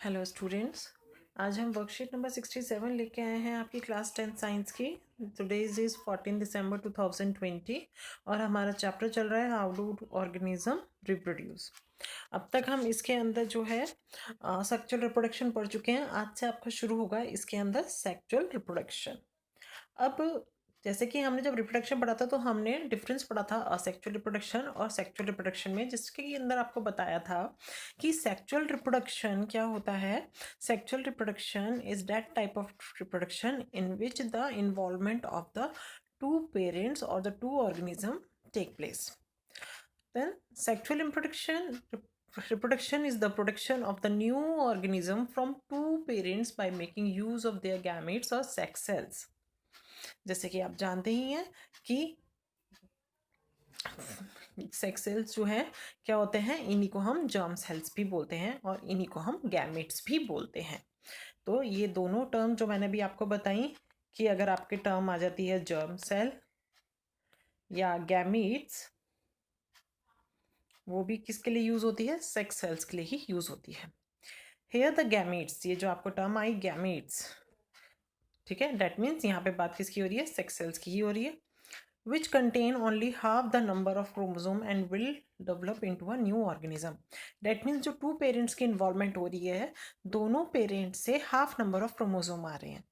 Hello students, आज हम worksheet number 67 लेके आए हैं आपकी क्लास 10 साइंस की। टुडेज इज़ 14 दिसंबर 2020 और हमारा चैप्टर चल रहा है हाउ डू ऑर्गेनिज्म रिप्रोड्यूस। अब तक हम इसके अंदर जो है सेक्सुअल रिप्रोडक्शन पढ़ चुके हैं। आज से आपका शुरू होगा इसके अंदर सेक्सुअल रिप्रोडक्शन। अब जैसे कि हमने जब रिप्रोडक्शन पढ़ा था तो हमने डिफरेंस पढ़ा था असेक्सुअल रिप्रोडक्शन और सेक्सुअल रिप्रोडक्शन में, जिसके अंदर आपको बताया था कि सेक्सुअल रिप्रोडक्शन क्या होता है। Sexual reproduction is that type of reproduction in which the involvement of the two parents और the two organism take place. Then sexual reproduction is the production of the new organism from two parents by making use of their gametes or sex cells। जैसे कि आप जानते ही हैं कि sex cells जो है क्या होते हैं, इन्हीं को हम जर्म सेल्स भी बोलते हैं और इन्हीं को हम गैमेट्स भी बोलते हैं। तो ये दोनों टर्म जो मैंने भी आपको बताई कि अगर आपके टर्म आ जाती है जर्म सेल या गैमेट्स, वो भी किसके लिए यूज होती है, सेक्स सेल्स के लिए ही यूज होती है। हेयर द गैमेट्स, ये जो आपको टर्म आई गैमेट्स, ठीक है, डेट मीन्स यहाँ पे बात किसकी हो रही है, सेक्स सेल्स की ही हो रही है। which contain only half the number of chromosome and will develop into a new organism। that means जो टू पेरेंट्स की इन्वॉल्वमेंट हो रही है, दोनों पेरेंट्स से हाफ नंबर ऑफ क्रोमोसोम आ रहे हैं।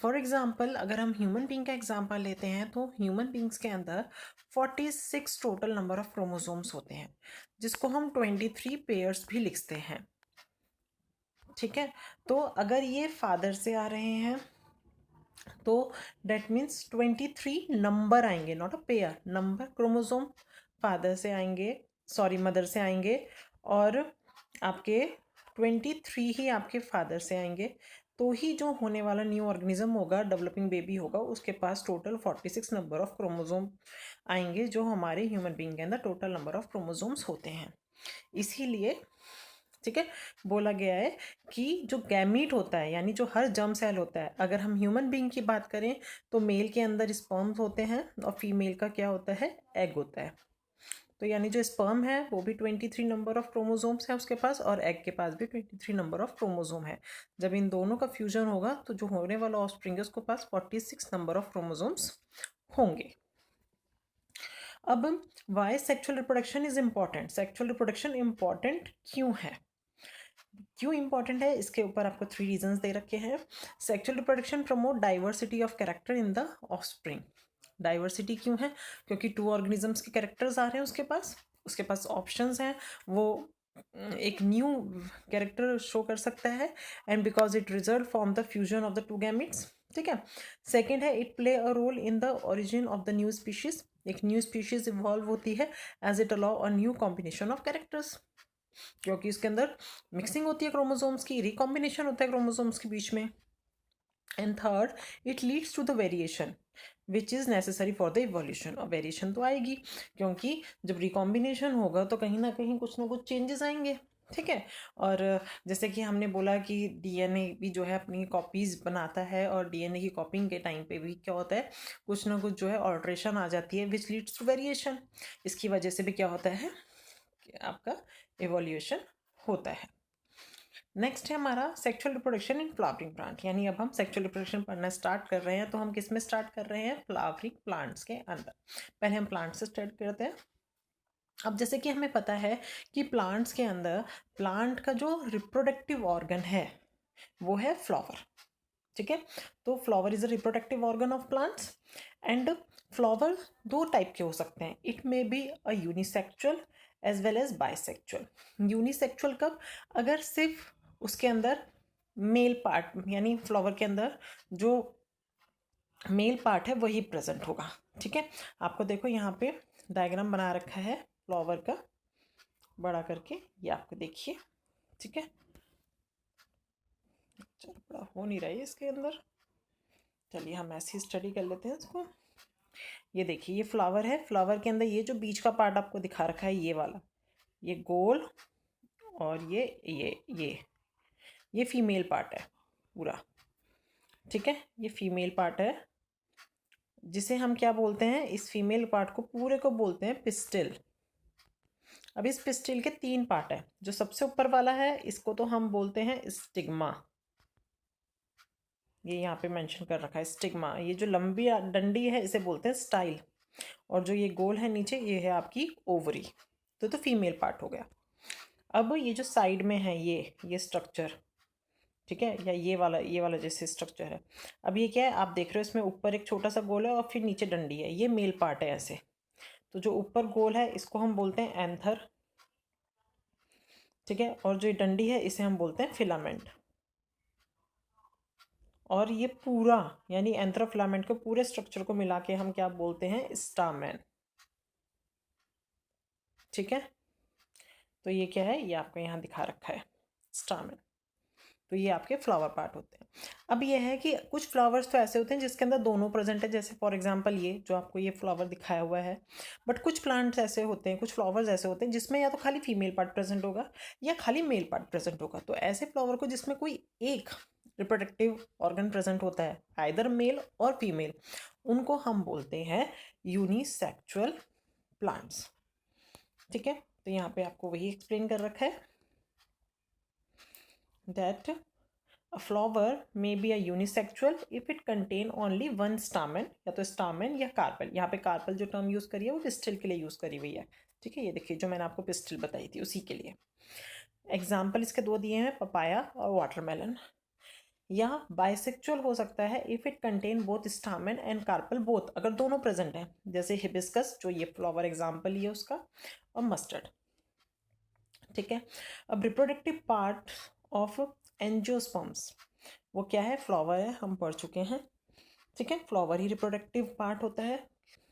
फॉर एग्जाम्पल अगर हम ह्यूमन बींग का एग्जाम्पल लेते हैं तो ह्यूमन बींग्स के अंदर 46 टोटल नंबर ऑफ क्रोमोसोम्स होते हैं, जिसको हम 23 पेयर्स भी लिखते हैं। ठीक है, तो अगर ये फादर से आ रहे हैं तो डेट मीन्स 23 नंबर आएंगे, not a pair, number chromosome father से आएंगे, सॉरी मदर से आएंगे, और आपके 23 ही आपके फादर से आएंगे। तो ही जो होने वाला न्यू ऑर्गेनिज्म होगा, डेवलपिंग बेबी होगा, उसके पास टोटल 46 नंबर ऑफ क्रोमोसोम आएंगे, जो हमारे ह्यूमन बींग के अंदर टोटल नंबर ऑफ क्रोमोसोम्स होते हैं। इसीलिए ठीक है, बोला गया है कि जो गैमीट होता है यानी जो हर जर्म सेल होता है, अगर हम ह्यूमन बीइंग की बात करें तो मेल के अंदर स्पर्म्स होते हैं और फीमेल का क्या होता है, एग होता है। तो यानी जो स्पर्म है वो भी 23 नंबर ऑफ क्रोमोसोम्स है उसके पास, और एग के पास भी 23 नंबर ऑफ क्रोमोसोम है। जब इन दोनों का फ्यूजन होगा तो जो होने वाला ऑफस्प्रिंग है उसके पास 46 नंबर ऑफ क्रोमोसोम्स होंगे। अब why sexual reproduction is important, sexual reproduction important क्यों है, क्यों इंपॉर्टेंट है, इसके ऊपर आपको 3 रीजंस दे रखे हैं। Sexual reproduction promote diversity of character in the offspring. Diversity क्यों है, क्योंकि टू ऑर्गेनिजम्स के कैरेक्टर्स आ रहे हैं उसके पास ऑप्शंस हैं, वो एक न्यू कैरेक्टर शो कर सकता है, and because it result from the fusion of the two gametes. ठीक है, सेकेंड है it play a role in the origin of the new species, एक न्यू स्पीशीज इवॉल्व होती है as it allow a new combination of characters, क्योंकि इसके अंदर mixing होती है क्रोमोसोम्स की, रिकॉम्बिनेशन होता है क्रोमोसोम्स के बीच में। And third, it leads to the variation which is necessary for the evolution. और वेरिएशन तो आएगी क्योंकि जब रिकॉम्बिनेशन होगा तो कहीं ना कुछ चेंजेस आएंगे। ठीक है, और जैसे कि हमने बोला कि डीएनए भी जो है अपनी कॉपीज बनाता है, और डीएनए की कॉपिंग के टाइम पे भी क्या होता है, कुछ ना कुछ जो है ऑल्ट्रेशन आ जाती है विच लीड्स टू वेरिएशन। इसकी वजह से भी क्या होता है कि आपका इवोल्यूशन होता है। नेक्स्ट है हमारा sexual reproduction in flowering plant, यानी अब हम सेक्सुअल रिप्रोडक्शन पढ़ना स्टार्ट कर रहे हैं, तो हम किस में स्टार्ट कर रहे हैं, फ्लावरिंग प्लांट्स के अंदर। पहले हम प्लांट से स्टार्ट करते हैं। अब जैसे कि हमें पता है कि प्लांट्स के अंदर प्लांट का जो रिप्रोडक्टिव ऑर्गन है वो है फ्लावर। ठीक है, तो flower is a reproductive organ of plants, and flower दो टाइप के हो सकते हैं, it may be a unisexual as well as bisexual. Unisexual कब, अगर सिर्फ उसके अंदर मेल पार्ट यानी फ्लावर के अंदर जो मेल पार्ट है वही प्रेजेंट होगा। ठीक है, आपको देखो यहाँ पे डायग्राम बना रखा है फ्लावर का बड़ा करके, ये आपको देखिए। ठीक है, चलो बड़ा हो नहीं रहा है इसके अंदर, चलिए हम ऐसी स्टडी कर लेते हैं इसको। ये देखिए ये फ्लावर है, फ्लावर के अंदर ये जो बीच का पार्ट आपको दिखा रखा है ये वाला, ये गोल, और ये फीमेल पार्ट है पूरा। ठीक है, ये फीमेल पार्ट है जिसे हम क्या बोलते हैं, इस फीमेल पार्ट को पूरे को बोलते हैं पिस्टिल। अब इस पिस्टिल के 3 पार्ट है। जो सबसे ऊपर वाला है इसको तो हम बोलते हैं स्टिग्मा, ये यहाँ पे मेंशन कर रखा है स्टिग्मा। ये जो लंबी डंडी है इसे बोलते हैं स्टाइल, और जो ये गोल है नीचे ये है आपकी ओवरी। तो फीमेल पार्ट हो गया। अब ये जो साइड में है ये स्ट्रक्चर, ठीक है, या ये वाला जैसे स्ट्रक्चर है। अब ये क्या है, आप देख रहे हो इसमें ऊपर एक छोटा सा गोल है और फिर नीचे डंडी है, ये मेल पार्ट है ऐसे। तो जो ऊपर गोल है इसको हम बोलते हैं एंथर, ठीक है, और जो डंडी है इसे हम बोलते हैं फिलामेंट। और ये पूरा यानी एंथ्रोफिलामेंट के पूरे स्ट्रक्चर को मिला के हम क्या बोलते हैं, स्टामेन। ठीक है, तो ये क्या है, ये आपको यहाँ दिखा रखा है स्टामेन। तो ये आपके फ्लावर पार्ट होते हैं। अब ये है कि कुछ फ्लावर्स तो ऐसे होते हैं जिसके अंदर दोनों प्रेजेंट है, जैसे फॉर एग्जांपल ये जो आपको ये फ्लावर दिखाया हुआ है। बट कुछ प्लांट्स ऐसे होते हैं, कुछ फ्लावर्स ऐसे होते हैं जिसमें या तो खाली फीमेल पार्ट प्रेजेंट होगा या खाली मेल पार्ट प्रेजेंट होगा। तो ऐसे फ्लावर को जिसमें कोई एक रिप्रोडक्टिव ऑर्गन प्रेजेंट होता है, आइदर मेल और फीमेल, उनको हम बोलते हैं यूनिसेक्सुअल प्लांट्स। ठीक है, तो यहाँ पे आपको वही एक्सप्लेन कर रखा है that a flower may be a unisexual if it contain only one stamen, या तो stamen या कार्पल। यहाँ पे कार्पल जो टर्म यूज़ करी है वो पिस्टिल के लिए यूज़ करी हुई है। ठीक है, ये देखिए जो मैंने आपको पिस्टिल बताई थी उसी के लिए। एग्जाम्पल इसके 2 दिए हैं, पपाया और वाटरमेलन। या बाइसेक्चुअल हो सकता है if it contain both stamen and carpel both, अगर दोनों प्रेजेंट हैं, जैसे हिबिस्कस जो ये फ्लावर एग्जाम्पल ही है उसका, और मस्टर्ड। ठीक है, अब रिप्रोडक्टिव पार्ट ऑफ एंजियोस्पर्म्स, वो क्या है, फ्लावर है, हम पढ़ चुके हैं। ठीक है, फ्लावर ही रिप्रोडक्टिव पार्ट होता है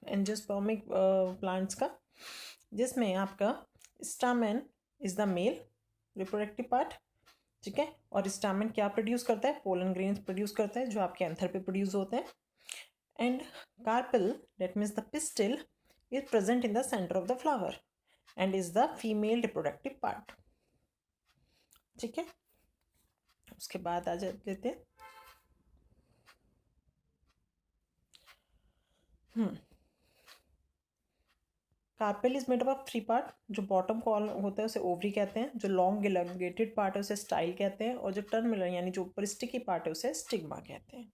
एंजियोस्पर्मिक प्लांट्स का, जिसमें आपका stamen is the male reproductive part. ठीक है, और स्टामेन क्या प्रोड्यूस करता है, पोलन ग्रेन्स प्रोड्यूस करता है जो आपके एंथर पे प्रोड्यूस होते हैं। And carpel that means the pistil is present in the centre of the flower and is the female reproductive part. ठीक है, उसके बाद आ जाते हैं carpel is made of 3 part. जो बॉटम कॉल होता है उसे ओवरी कहते हैं, जो लॉन्ग इलॉन्गेटेड पार्ट है उसे स्टाइल कहते हैं, और जो टर्मिनल यानी जो ऊपर स्टिकी पार्ट है उसे स्टिग्मा कहते हैं।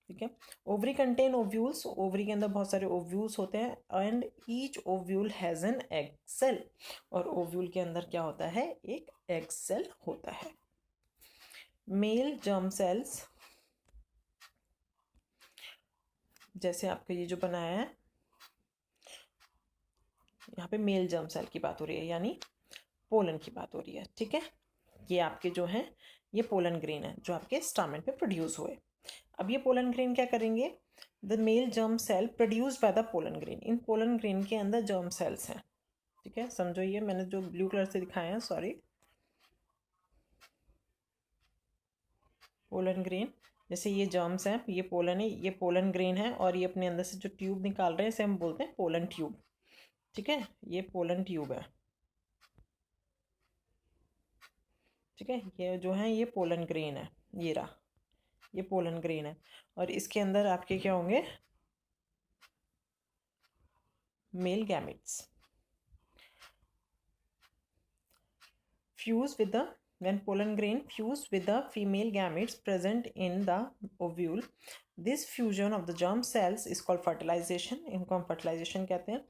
ठीक है, ओवरी कंटेन ओव्यूल्स, ओवरी के अंदर बहुत सारे ओव्यूल्स होते हैं, and each ovule has an egg cell, और ओव्यूल के अंदर क्या होता है, एक एग सेल होता है। मेल जर्म सेल्स, जैसे आपका ये जो बनाया है यहाँ पे मेल जर्म सेल की बात हो रही है, यानी पोलन की बात हो रही है। ठीक है, ये आपके जो हैं ये पोलन ग्रेन है जो आपके स्टामेन पे प्रोड्यूस हुए। अब ये पोलन ग्रेन क्या करेंगे, the male germ cell produced by the pollen grain, इन पोलन ग्रेन के अंदर जर्म सेल्स हैं। ठीक है, समझो, ये मैंने जो ब्लू कलर से दिखाए हैं, सॉरी, पोलन ग्रेन, जैसे ये जर्म्स हैं, ये पोलन है, ये पोलन ग्रेन है, और ये अपने अंदर से जो ट्यूब निकाल रहे हैं इसे हम बोलते हैं पोलन ट्यूब। ठीक है, ये पोलन ट्यूब है। ठीक है, ये जो है ये पोलन ग्रेन है, ये रहा, ये पोलन ग्रेन है, और इसके अंदर आपके क्या होंगे, male gametes fuse with the when pollen grain fuse with the female gametes present in the ovule, this fusion of the germ cells is called fertilization, इनको हम fertilization कहते हैं,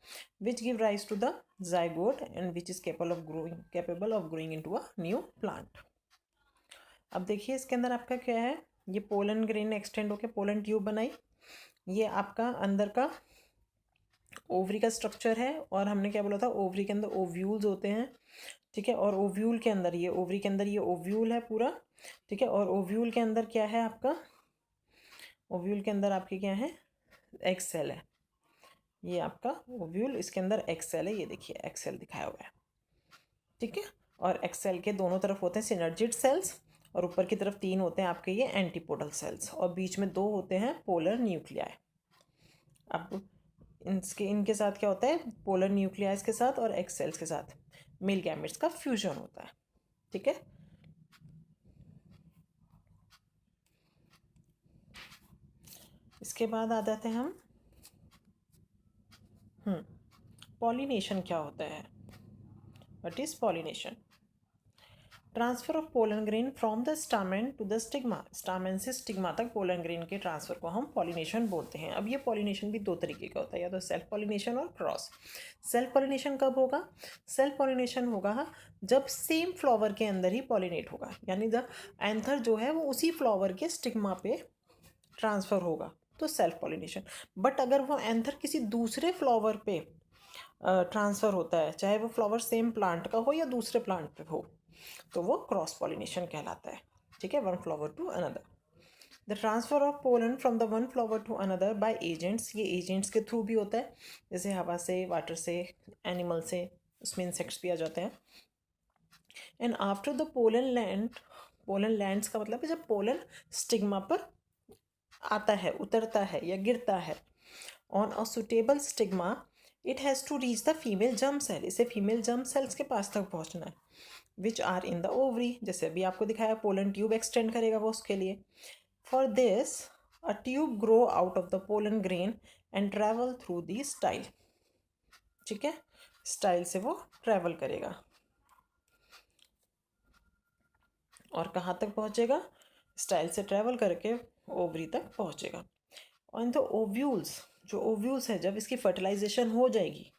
which give rise to the zygote and which is capable of growing into a new plant। अब देखिए इसके अंदर आपका क्या है, ये पोलन ग्रेन एक्सटेंड होकर पोलन ट्यूब बनाई, ये आपका अंदर का ओवरी का स्ट्रक्चर है, और हमने क्या बोला था, ओवरी के अंदर ओव्यूल्स होते हैं। ठीक है, और ओव्यूल के अंदर ये ओवरी के अंदर ये ओव्यूल है पूरा। ठीक है, और ओव्यूल के अंदर क्या है आपका, ओव्यूल के अंदर आपके क्या है, एग सेल है, ये आपका ओव्यूल, इसके अंदर एग सेल है, ये देखिए एग सेल दिखाया हुआ है। ठीक है, और एग सेल के दोनों तरफ होते हैं सिनर्जिड सेल्स, और ऊपर की तरफ 3 होते हैं आपके ये एंटीपोडल सेल्स, और बीच में 2 होते हैं पोलर न्यूक्लियाई। अब इनके साथ क्या होता है, पोलर न्यूक्लियाइज के साथ और एग सेल्स के साथ मेल गैमेट्स का फ्यूजन होता है। ठीक है, इसके बाद आ जाते हैं हम पॉलिनेशन क्या होता है। What is pollination? Transfer of pollen grain from the stamen to the stigma, stamen से स्टिग्मा तक पोलन ग्रेन के ट्रांसफर को हम पॉलिनेशन बोलते हैं। अब ये पॉलिनेशन भी दो तरीके का होता है, या तो सेल्फ पॉलिनेशन और क्रॉस। सेल्फ पॉलिनेशन कब होगा? सेल्फ पॉलिनेशन होगा जब सेम फ्लावर के अंदर ही पॉलिनेट होगा, यानी द एंथर जो है वो उसी फ्लावर के स्टिग्मा पे ट्रांसफर होगा, तो सेल्फ पॉलिनेशन। बट अगर वो एंथर किसी दूसरे फ्लावर पे ट्रांसफर होता है, चाहे वो फ्लावर सेम प्लांट का हो या दूसरे प्लांट पे हो, तो वो क्रॉस पॉलिनेशन कहलाता है। ठीक है, one flower to another. The transfer of pollen from the one flower to another by agents, ये एजेंट्स के थ्रू भी होता है, जैसे हवा से, वाटर से, एनिमल से, उसमें इंसेक्ट्स भी आ जाते हैं। And after the pollen lands का मतलब है जब पोलन स्टिग्मा पर आता है, उतरता है या गिरता है, on a suitable stigma it has to reach the female germ cell, इसे फीमेल जर्म सेल्स के पास तक पहुंचना है, which are in the ovary, जैसे अभी आपको दिखाया पोलन ट्यूब एक्सटेंड करेगा वो उसके लिए। For this a tube grow out of the pollen grain and travel through the style. ठीक है, स्टाइल से वो ट्रैवल करेगा और कहाँ तक पहुँचेगा? स्टाइल से ट्रैवल करके ओवरी तक पहुँचेगा। और तो ओव्यूल्स, जो ओव्यूल्स है, जब इसकी फर्टिलाइजेशन हो जाएगी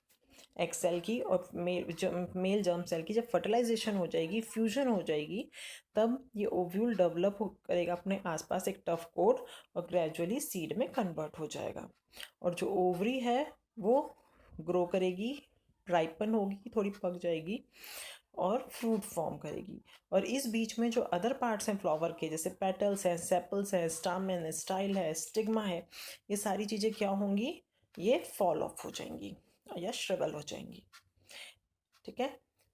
एग सेल की और मेल जर्म सेल की, जब फर्टिलाइजेशन हो जाएगी, फ्यूजन हो जाएगी, तब ये ओव्यूल डेवलप करेगा अपने आसपास एक टफ कोट और ग्रेजुअली सीड में कन्वर्ट हो जाएगा। और जो ओवरी है वो ग्रो करेगी, राइपन होगी, थोड़ी पक जाएगी और फ्रूट फॉर्म करेगी। और इस बीच में जो अदर पार्ट्स हैं फ्लावर के, जैसे पेटल्स हैं, सेपल्स हैं, स्टामेन है, स्टाइल है, स्टिग्मा है, ये सारी चीज़ें क्या होंगी? ये फॉल ऑफ हो जाएंगी या श्रिवल हो जाएंगी। ठीक है,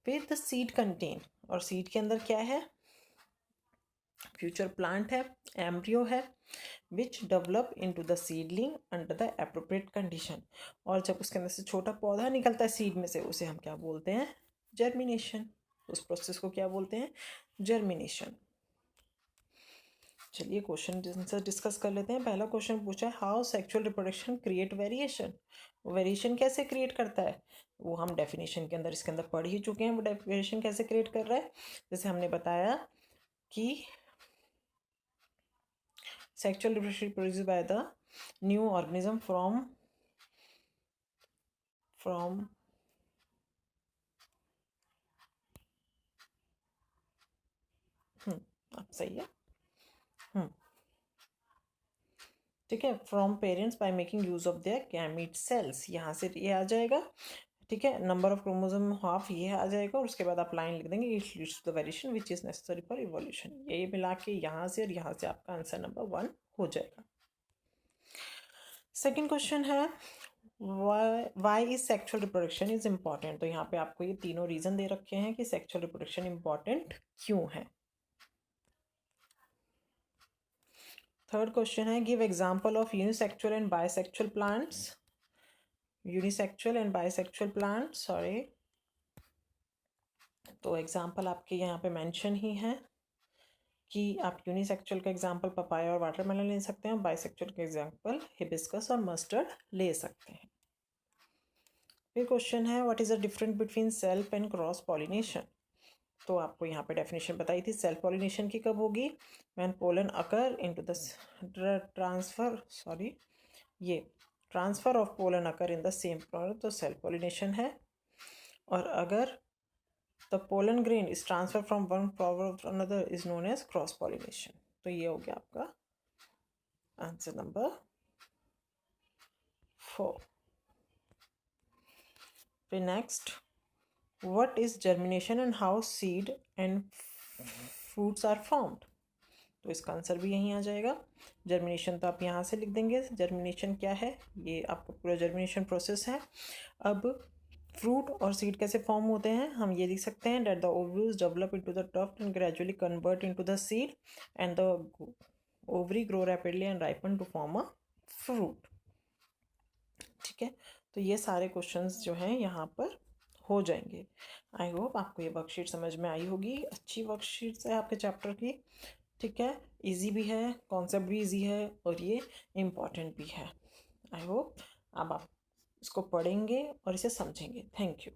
फिर द सीड कंटेन, और सीड के अंदर क्या है? फ्यूचर प्लांट है, एम्ब्रियो है, which develop into the seedling under the appropriate condition. और जब उसके अंदर से छोटा पौधा निकलता है सीड में से, उसे हम क्या बोलते हैं? जर्मिनेशन। उस प्रोसेस को क्या बोलते हैं? जर्मिनेशन। चलिए क्वेश्चन से डिस्कस कर लेते हैं। पहला क्वेश्चन पूछा है, how sexual reproduction create variation. Variation कैसे क्रिएट करता है? वो हम डेफिनेशन के अंदर, इसके अंदर पढ़ ही चुके हैं। वो वेरिएशन कैसे क्रिएट कर रहा है? जैसे हमने बताया कि sexual reproduction produced by the new organism from अब सही है। ठीक है, from parents by making use of their gamete cells, यहाँ से ये आ जाएगा। ठीक है, नंबर ऑफ क्रोमोसोम हाफ ये आ जाएगा, और उसके बाद आप लाइन लिख देंगे, it leads to the variation which is necessary for evolution. ये मिला के यहाँ से और यहाँ से आपका आंसर नंबर 1 हो जाएगा। सेकेंड क्वेश्चन है, why is sexual reproduction is important. तो यहाँ पे आपको ये तीनों रीजन दे रखे हैं कि सेक्सुअल रिप्रोडक्शन इम्पॉर्टेंट क्यों है। थर्ड क्वेश्चन है, give example of unisexual and bisexual plants. Unisexual and bisexual plant, sorry, तो एग्जाम्पल आपके यहाँ पे मेंशन ही है कि आप यूनिसेक्सुअल का एग्जाम्पल पपाया और वाटरमेलन ले सकते हैं, बायसेक्सुअल का एग्जाम्पल हिबिस्कस और मस्टर्ड ले सकते हैं। फिर क्वेश्चन है, what is the difference between self and cross pollination. तो आपको यहाँ पे डेफिनेशन बताई थी। सेल्फ पॉलिनेशन की कब होगी? When pollen occur into the transfer of pollen occur in the same flower, तो सेल्फ पॉलिनेशन है। और अगर the pollen grain is transfer from one flower to another is known as cross pollination. तो ये हो गया आपका आंसर नंबर 4। फिर next, what is germination and how seed and fruits are formed. तो इसका आंसर भी यहीं आ जाएगा। जर्मिनेशन तो आप यहाँ से लिख देंगे, जर्मिनेशन क्या है, ये आपका पूरा जर्मिनेशन प्रोसेस है। अब फ्रूट और सीड कैसे फॉर्म होते हैं, हम ये लिख सकते हैं, that the ovules develop into the tuft and gradually convert into the seed and the ovary grow rapidly and ripen to form a fruit. ठीक है, तो ये सारे क्वेश्चंस जो हैं यहाँ पर हो जाएंगे। आई होप आपको ये वर्कशीट समझ में आई होगी। अच्छी वर्कशीट्स है आपके चैप्टर की। ठीक है, इजी भी है, कॉन्सेप्ट भी इजी है और ये इम्पॉर्टेंट भी है। आई होप अब आप इसको पढ़ेंगे और इसे समझेंगे। Thank you.